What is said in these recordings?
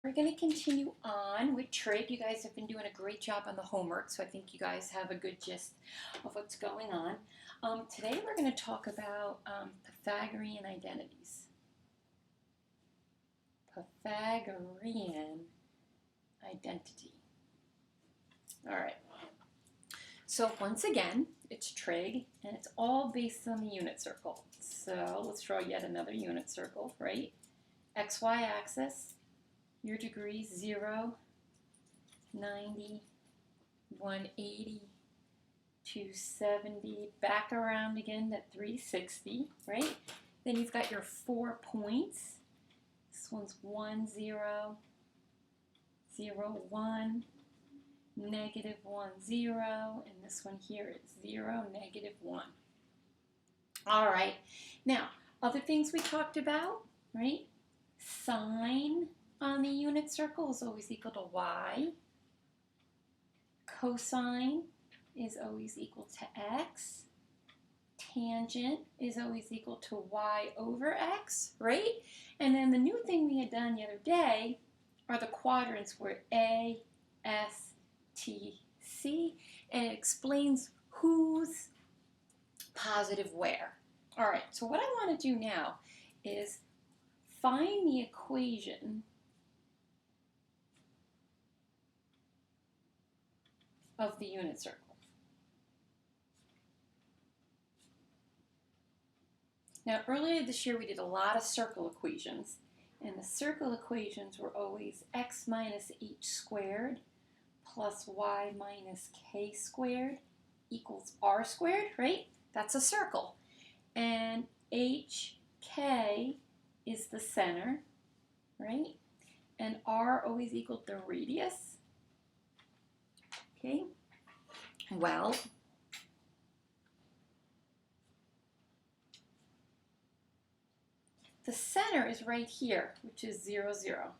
We're going to continue on with trig. You guys have been doing a great job on the homework, so I think you guys have a good gist of what's going on. Today we're going to talk about Pythagorean identities. Pythagorean identity. All right. So once again, it's trig, and it's all based on the unit circle. So let's draw yet another unit circle, right? XY axis. Your degrees 0, 90, 180, 270, back around again to 360, right? Then you've got your 4 points. This one's 1, 0, 0, 1, negative 1, 0, and this one here is 0, negative 1. All right, now, other things we talked about, right? Sine on the unit circle is always equal to y. Cosine is always equal to x. Tangent is always equal to y over x, right? And then the new thing we had done the other day are the quadrants where A, S, T, C, and it explains who's positive where. All right, so what I want to do now is find the equation of the unit circle. Now, earlier this year we did a lot of circle equations, and the circle equations were always x minus h squared plus y minus k squared equals r squared, right? That's a circle. And hk is the center, right? And r always equaled the radius. Okay, well, the center is right here, which is 0, 0,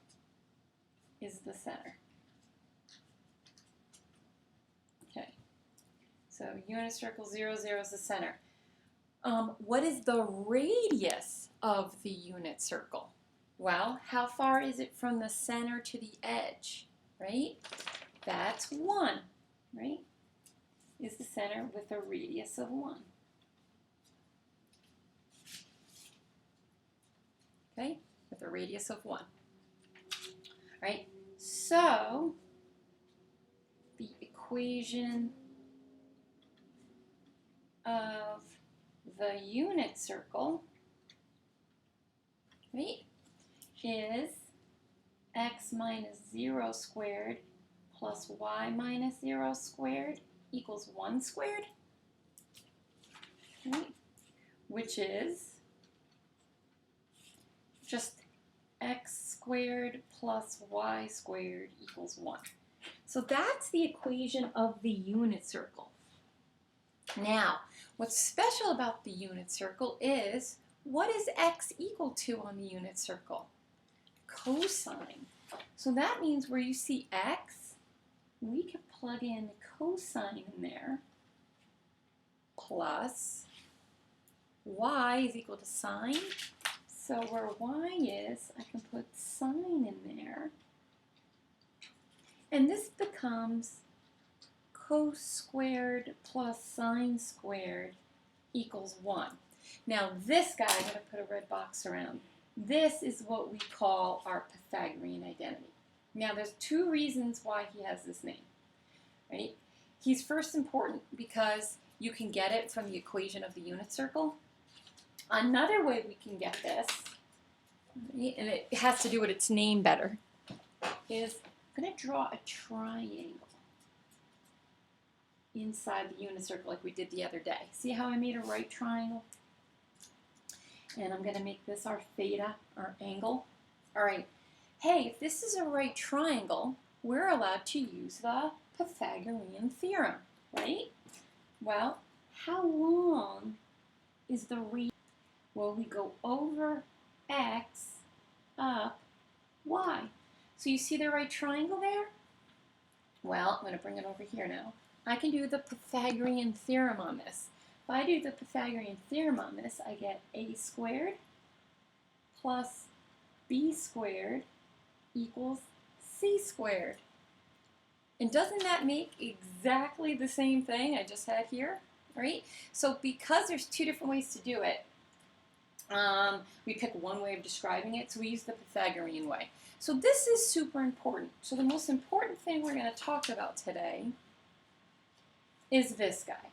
is the center. Okay, so unit circle 0, 0 is the center. What is the radius of the unit circle? Well, how far is it from the center to the edge, right? That's 1, right? Is the center with a radius of 1. Okay, with a radius of 1. All right, so the equation of the unit circle, right, is x minus 0 squared plus y minus 0 squared equals 1 squared, right? Which is just x squared plus y squared equals 1. So that's the equation of the unit circle. Now, what's special about the unit circle is, what is x equal to on the unit circle? Cosine. So that means where you see x, we can plug in cosine in there, plus y is equal to sine. So where y is, I can put sine in there. And this becomes cos squared plus sine squared equals 1. Now this guy, I'm going to put a red box around. This is what we call our Pythagorean identity. Now there's 2 reasons why he has this name, right? He's first important because you can get it from the equation of the unit circle. Another way we can get this, right, and it has to do with its name better, is I'm going to draw a triangle inside the unit circle like we did the other day. See how I made a right triangle? And I'm going to make this our theta, our angle. All right. Hey, if this is a right triangle, we're allowed to use the Pythagorean theorem, right? Well, how long is the radius? Well, we go over x, up y. So you see the right triangle there? Well, I'm going to bring it over here now. I can do the Pythagorean theorem on this. If I do the Pythagorean theorem on this, I get a squared plus b squared equals c squared. And doesn't that make exactly the same thing I just had here, right? So because there's two different ways to do it, we pick one way of describing it, so we use the Pythagorean way. So this is super important. So the most important thing we're going to talk about today is this guy.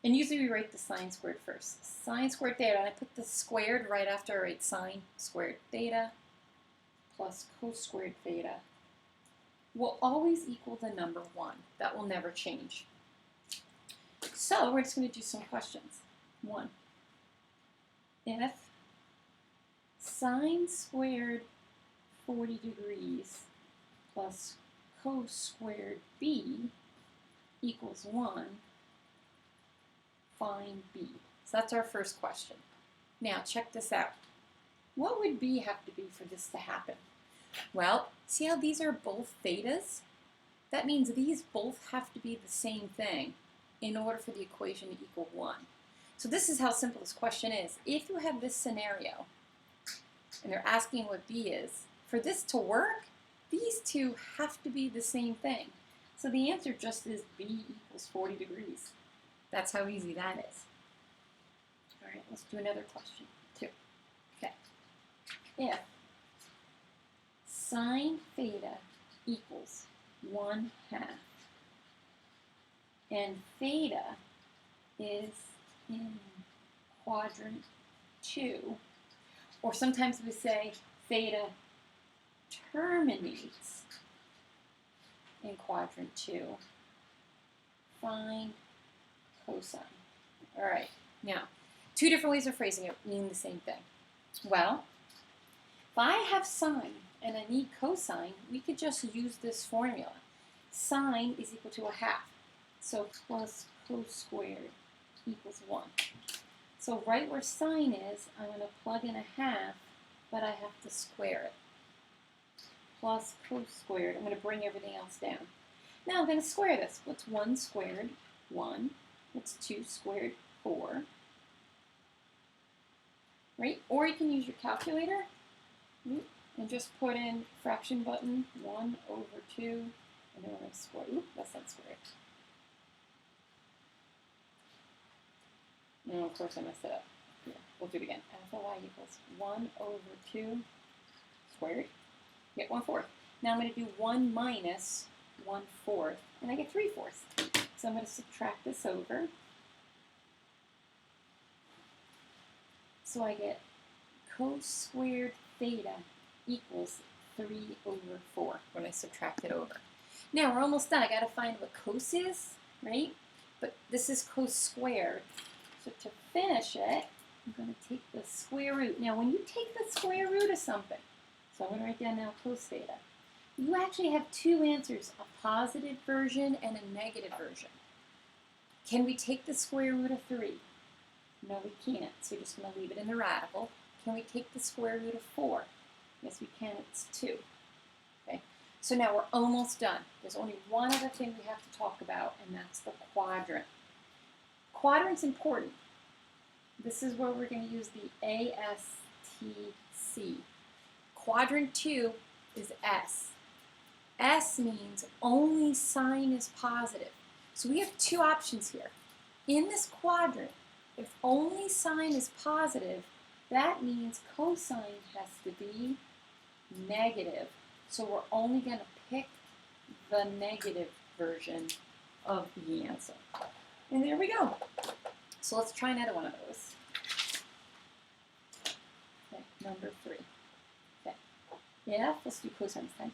And usually we write the sine squared first. Sine squared theta, and I put the squared right after I write sine squared theta plus cos squared theta will always equal the number 1. That will never change. So we're just going to do some questions. 1. If sine squared 40 degrees plus cos squared b equals 1, find b. So that's our first question. Now check this out. What would b have to be for this to happen? Well, see how these are both thetas? That means these both have to be the same thing in order for the equation to equal 1. So this is how simple this question is. If you have this scenario, and they're asking what b is, for this to work, these two have to be the same thing. So the answer just is b equals 40 degrees. That's how easy that is. All right, let's do another question, 2. Okay. If sine theta equals 1/2, and theta is in quadrant 2, or sometimes we say theta terminates in quadrant 2, find cosine. All right, now, two different ways of phrasing it mean the same thing. Well, if I have sine and I need cosine, we could just use this formula. Sine is equal to 1/2. So plus cos squared equals 1. So right where sine is, I'm going to plug in 1/2, but I have to square it. Plus cos squared. I'm going to bring everything else down. Now I'm going to square this. What's 1 squared? 1. What's 2 squared? 4. Right? Or you can use your calculator and just put in fraction button 1 over 2, and then we're going to square. Oop, that's not squared. No, of course I messed it up. Yeah, we'll do it again. Alpha y equals 1 over 2 squared. Get 1/4. Now I'm going to do 1 minus 1/4, and I get 3/4. So I'm going to subtract this over. So I get cos squared theta equals 3 over 4 when I subtract it over. Now we're almost done. I got to find what cos is, right? But this is cos squared. So to finish it, I'm going to take the square root. Now when you take the square root of something, so I'm going to write down now cos theta, you actually have two answers, a positive version and a negative version. Can we take the square root of 3? No, we can't, so we're just going to leave it in the radical. Can we take the square root of 4? Yes, we can, it's 2. Okay, so now we're almost done. There's only one other thing we have to talk about, and that's the quadrant. Quadrant's important. This is where we're going to use the ASTC. Quadrant 2 is S. S means only sign is positive. So we have two options here. In this quadrant, if only sign is positive, that means cosine has to be negative. So we're only going to pick the negative version of the answer. And there we go. So let's try another one of those. Okay, number 3. Okay. Yeah, let's do cosine this time.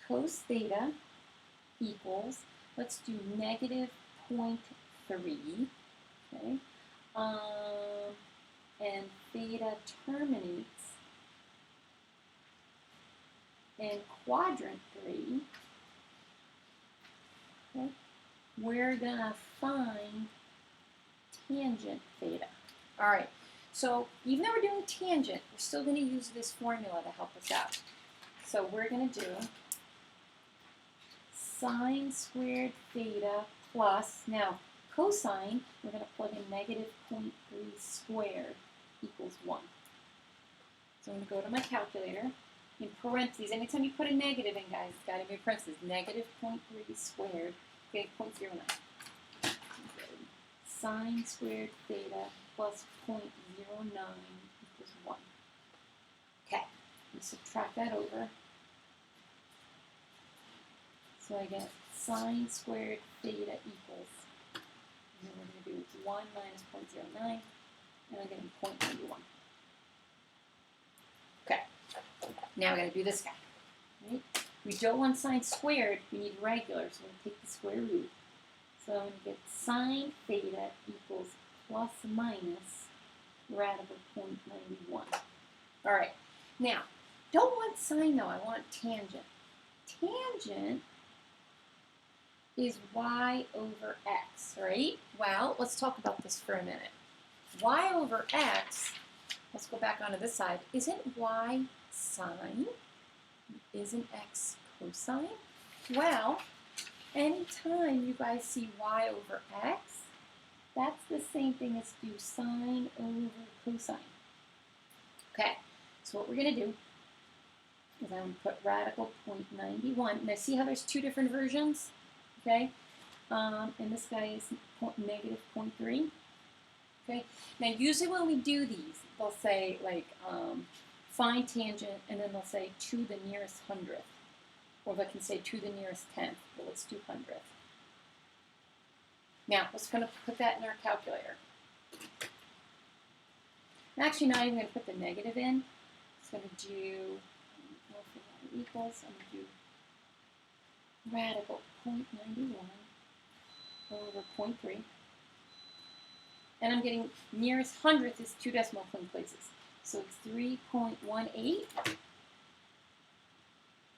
Cos theta equals, let's do negative 0.3. Okay. And theta terminates in quadrant 3. Okay. We're going to find tangent theta. All right, so even though we're doing tangent, we're still going to use this formula to help us out. So we're going to do sine squared theta plus, now cosine, we're going to plug in negative 0.3 squared equals 1. So I'm going to go to my calculator, in parentheses. Anytime you put a negative in, guys, it's got to be in parentheses. Negative 0.3 squared, okay, 0.09. Sine squared theta plus 0.09 equals 1. Okay, we subtract that over. So I get sine squared theta equals, and then we're going to do 1 minus 0.09, and I'm getting 0.91. Okay, now we're going to do this guy. Right? We don't want sine squared, we need regular, so we're going to take the square root. So I'm going to get sine theta equals plus minus radical 0.91. All right, now, don't want sine though, I want tangent. Tangent is y over x, right? Well, let's talk about this for a minute. Y over x, let's go back onto this side, isn't y sine? Isn't x cosine? Well, anytime you guys see y over x, that's the same thing as do sine over cosine. Okay, so what we're going to do is I'm going to put radical 0.91. Now see how there's two different versions? Okay, and this guy is negative 0.3. Okay, now usually when we do these, they'll say like find tangent, and then they'll say to the nearest hundredth, or they can say to the nearest tenth. Well, let's do hundredth. Now, let's going to put that in our calculator. I'm actually not even going to put the negative in. It's going to do equals. I'm going to do radical 0.91 over 0.3. And I'm getting nearest hundredth is 2 decimal point places. So it's 3.18.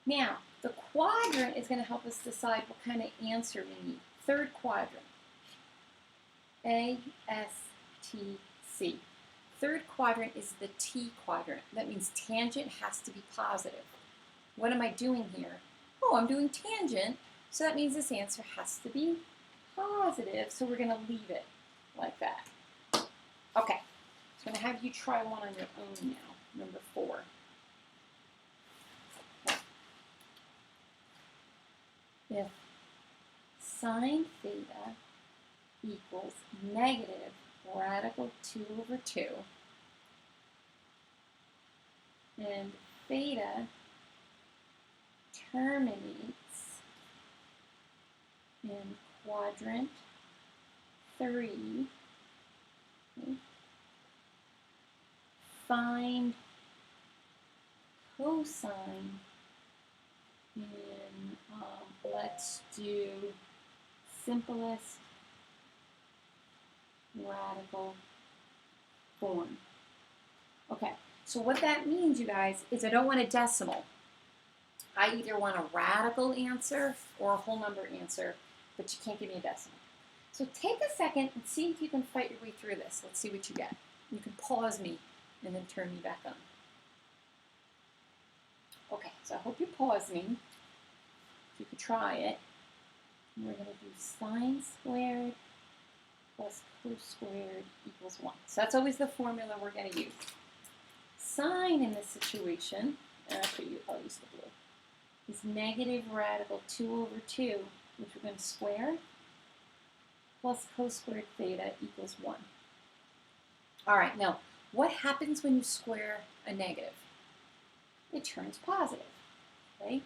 Now, the quadrant is going to help us decide what kind of answer we need. Third quadrant. A, S, T, C. Third quadrant is the T quadrant. That means tangent has to be positive. What am I doing here? Oh, I'm doing tangent, so that means this answer has to be positive, so we're going to leave it like that. Okay, so I'm going to have you try one on your own now, number 4. Okay. If sine theta equals negative radical 2 over 2, and theta terminates in quadrant 3, okay, find cosine in, let's do simplest radical form. Okay, so what that means, you guys, is I don't want a decimal. I either want a radical answer or a whole number answer, but you can't give me a decimal. So take a second and see if you can fight your way through this. Let's see what you get. You can pause me and then turn me back on. Okay, so I hope you pause me. If you could try it. We're going to do sine squared plus cos squared equals 1. So that's always the formula we're going to use. Sine in this situation, and I'll use the blue, is negative radical 2 over 2, which we're going to square, plus cos squared theta equals 1. All right, now, what happens when you square a negative? It turns positive, okay?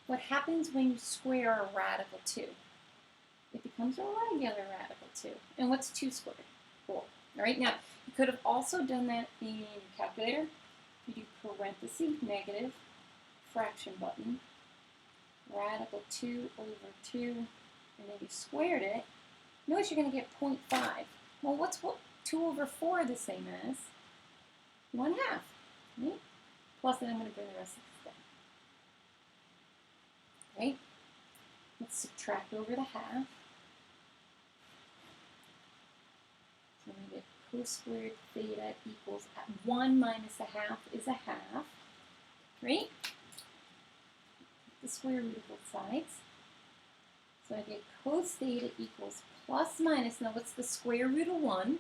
What happens when you square a radical 2? It becomes a regular radical 2. And what's 2 squared? 4. All right, now, you could have also done that in your calculator. You do parenthesis, negative, fraction button, radical 2 over 2, and then you squared it. Notice you're going to get 0.5. Well, what's 2 over 4 the same as? 1/2. Right? Plus, then I'm going to bring the rest of this down. Okay? Let's subtract over the half. So I'm going to get cos squared theta equals 1 minus a half is a half. Right? The square root of both sides. So I get cos theta equals plus minus. Now what's the square root of 1?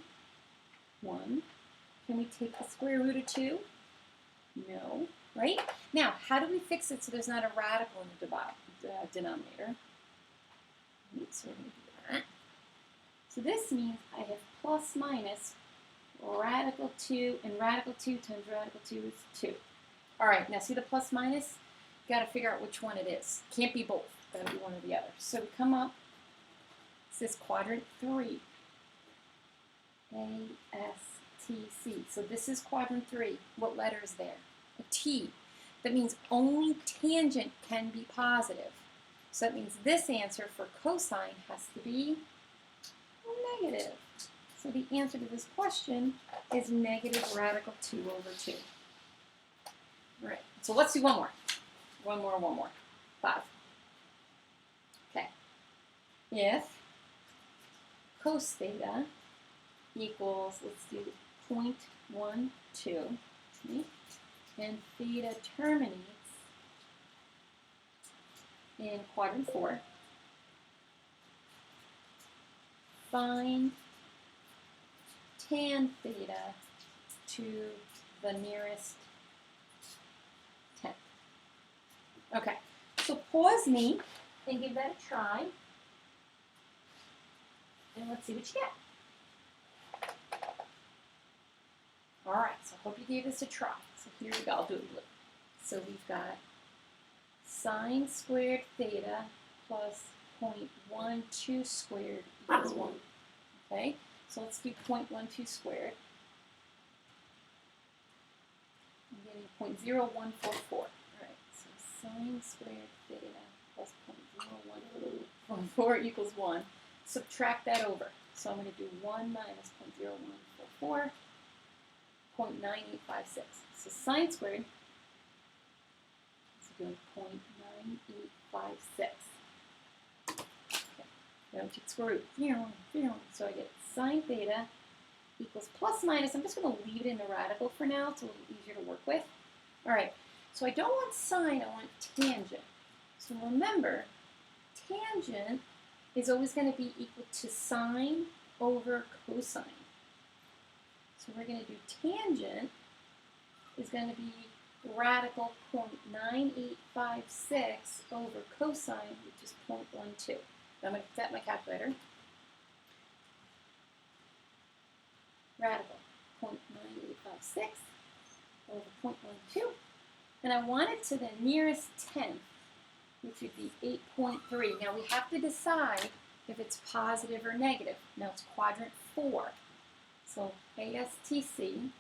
1. Can we take the square root of 2? No. right? Now, how do we fix it so there's not a radical in the denominator? So we're going to do that. So this means I have plus minus radical 2, and radical 2 times radical 2 is 2. All right, now see the plus minus? You got to figure out which one it is. Can't be both. Got to be one or the other. So we come up, it says quadrant 3. A, S, T, C. So this is quadrant 3. What letter is there? A T. That means only tangent can be positive. So that means this answer for cosine has to be negative. So the answer to this question is negative radical 2 over 2. All right, so let's do one more. One more. 5. Okay. If cos theta equals, let's do 0.12, okay, and theta terminates in quadrant 4, find tan theta to the nearest 10th. Okay, so pause me and give that a try. And let's see what you get. All right, so I hope you gave this a try. So here we go, I'll do it blue. So we've got sine squared theta plus 0.12 squared equals 1. Okay, so let's do 0.12 squared. I'm getting 0.0144. All right, so sine squared theta plus 0.0144 equals 1. Subtract that over. So I'm going to do 1 minus 0.0144, 0.9856. So sine squared is doing 0.9856. Don't get screwed. So I get sine theta equals plus minus. I'm just going to leave it in the radical for now. It's a little easier to work with. All right. So I don't want sine. I want tangent. So remember, tangent is always going to be equal to sine over cosine. So we're going to do tangent is going to be radical 0.9856 over cosine, which is 0.12. I'm going to set my calculator. Radical 0.9856 over 0.12. And I want it to the nearest 10th, which would be 8.3. Now we have to decide if it's positive or negative. Now it's quadrant 4. So ASTC.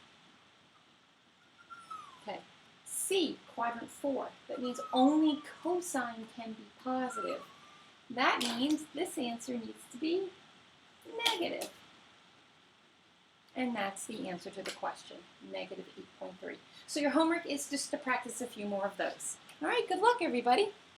Okay. C, quadrant 4. That means only cosine can be positive. That means this answer needs to be negative. And that's the answer to the question, negative 8.3. So your homework is just to practice a few more of those. All right, good luck, everybody.